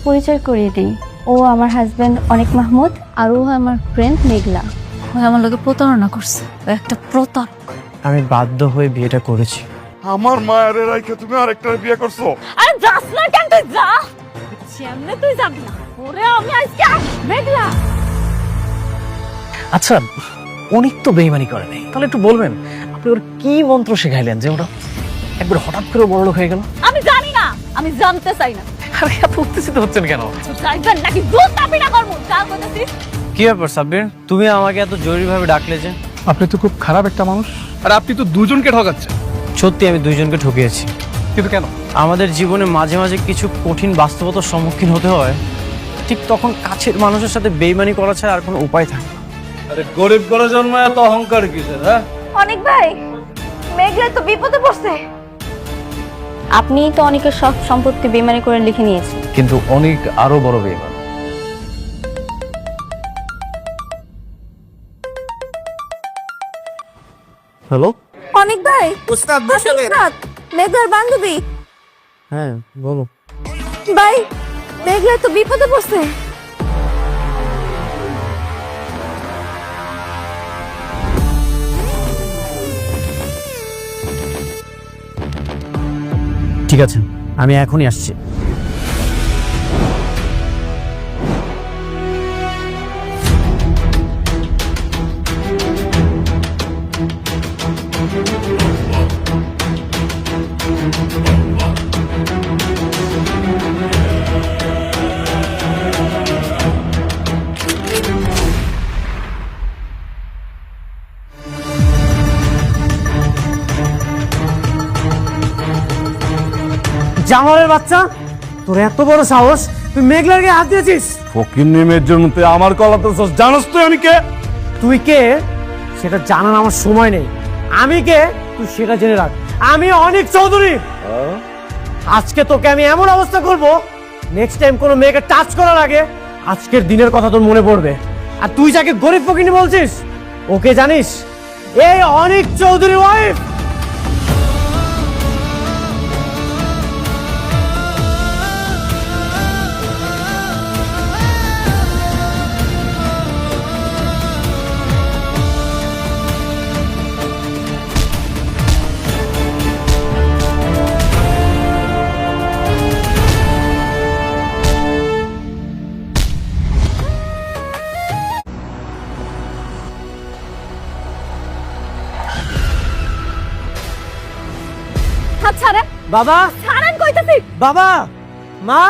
পরিচয় করিয়ে দিই। ও আমার হাজবেন্ড অনিক মাহমুদ, আর ও আমার ফ্রেন্ড মেঘলা। ও আমার লোকে প্রতারণা করছে, ও একটা প্রতারক। আমি বাধ্য হয়ে বিয়েটা করেছি। আমার মায়ের রাইখে তুমি আরেকটা বিয়ে করছো? আরে যাস না কেন, তুই যা। সামনে তুই যাবি না, ওরে আমি আজকে মেঘলা। আচ্ছা, অনেক তো বেইমানি করে নাই, তাহলে একটু বলবেন আপনি ওর কি মন্ত্র শেখাইলেন যে ওটা একবার হঠাৎ করে বড়লোক হয়ে গেল? আমি জানি না, আমি জানতে চাই না। আরে এত উত্তেজিত হচ্ছেন কেন? যাইবেন নাকি দুধ চাপি না করবো, যা বলতেছিস। কি ব্যাপার সাব্বির, তুমি আমাকে এত জরুরিভাবে ডাকলে যে? আপনি তো খুব খারাপ একটা মানুষ, আর আপনি তো দুজনকে ঠকাচ্ছেন। সত্যি আমি দুইজনকে ঠকিয়েছি। কিন্তু কেন? আমাদের জীবনে মাঝে মাঝে কিছু কঠিন বাস্তবতার সম্মুখীন হতে হয়, ঠিক তখন কাছের মানুষের সাথে বেইমানি করা ছাড়া আর কোনো উপায় থাকে না। আরে গরিব ঘরে জন্মায় এত অহংকার কিসের? হ্যাঁ, অনেক ভাই, মেঘলা তো বিপদে পড়ছে। আপনি তো অনেকের সব সম্পত্তি বেমানি করে লিখে নিয়েছেন। কিন্তু অনেক আরো বড় বেইমান। হ্যালো, অনেক ভাই, উস্তাদ মেঘলার বান্ধবী। হ্যাঁ বলো। ভাই, মেঘলা তো বিপদে পড়ছে। ঠিক আছে, আমি এখনই আসছি। জামালের বাচ্চা, তোর এত বড় সাহস, তুই মেঘলার গায়ে হাত দিয়েছিস? ফকির নিমের জন্য তুই আমার কলাতে জানোস তুই আমি কে? তুই কে সেটা জানার আমার সময় নেই। আমি কে তুই সেটা জেনে রাখ। আমি অনিক চৌধুরী। আজকে তোকে আমি এমন অবস্থা করব, নেক্সট টাইম কোনো মেয়েকে টাচ করার আগে আজকের দিনের কথা তোর মনে পড়বে। আর তুই যাকে গরিব ফকিনি বলছিস, ওকে জানিস? এই অনিক চৌধুরী ওয়াইফ। হাত ছাড়েন, বাবা, ছাড়েন কইতাছি। বাবা, মা।